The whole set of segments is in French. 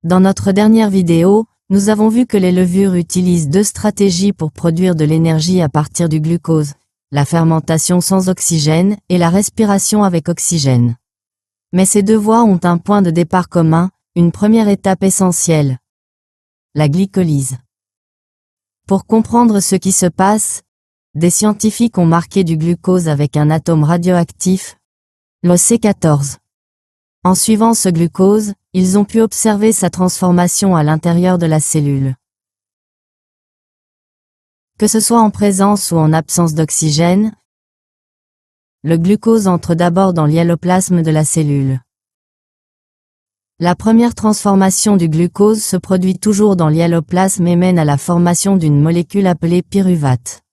Dans notre dernière vidéo, nous avons vu que les levures utilisent deux stratégies pour produire de l'énergie à partir du glucose, la fermentation sans oxygène et la respiration avec oxygène. Mais ces deux voies ont un point de départ commun, une première étape essentielle. La glycolyse. Pour comprendre ce qui se passe, des scientifiques ont marqué du glucose avec un atome radioactif, le C14. En suivant ce glucose, ils ont pu observer sa transformation à l'intérieur de la cellule. Que ce soit en présence ou en absence d'oxygène, le glucose entre d'abord dans l'hyaloplasme de la cellule. La première transformation du glucose se produit toujours dans l'hyaloplasme et mène à la formation d'une molécule appelée pyruvate.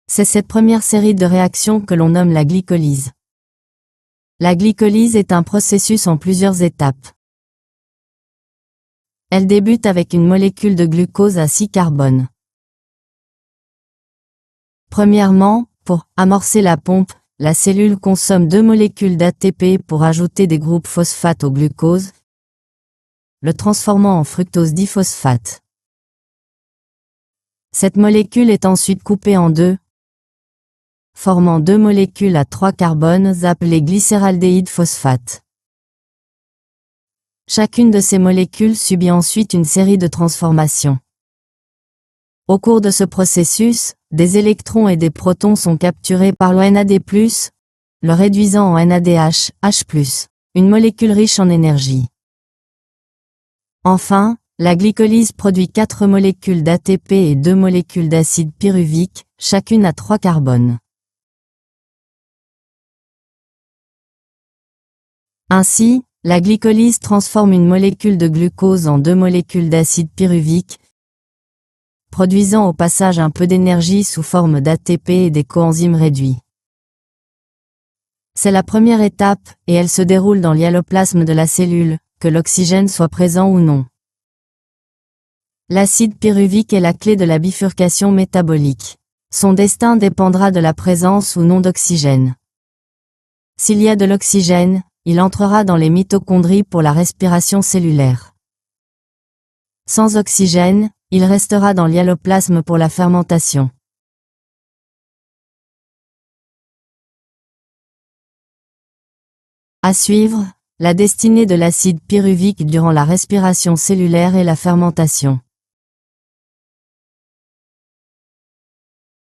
C'est cette première série de réactions que l'on nomme la glycolyse. La glycolyse est un processus en plusieurs étapes. Elle débute avec une molécule de glucose à 6 carbones. Premièrement, pour amorcer la pompe, la cellule consomme 2 molécules d'ATP pour ajouter des groupes phosphate au glucose, le transformant en fructose diphosphate. Cette molécule est ensuite coupée en deux, formant 2 molécules à 3 carbones appelées glycéraldéhyde phosphate. Chacune de ces molécules subit ensuite une série de transformations. Au cours de ce processus, des électrons et des protons sont capturés par le NAD+, le réduisant en NADH, H+, une molécule riche en énergie. Enfin, la glycolyse produit 4 molécules d'ATP et 2 molécules d'acide pyruvique, chacune à 3 carbones. Ainsi, la glycolyse transforme une molécule de glucose en 2 molécules d'acide pyruvique, produisant au passage un peu d'énergie sous forme d'ATP et des coenzymes réduits. C'est la première étape, et elle se déroule dans l'hyaloplasme de la cellule, que l'oxygène soit présent ou non. L'acide pyruvique est la clé de la bifurcation métabolique. Son destin dépendra de la présence ou non d'oxygène. S'il y a de l'oxygène, il entrera dans les mitochondries pour la respiration cellulaire. Sans oxygène, il restera dans l'hyaloplasme pour la fermentation. À suivre, la destinée de l'acide pyruvique durant la respiration cellulaire et la fermentation.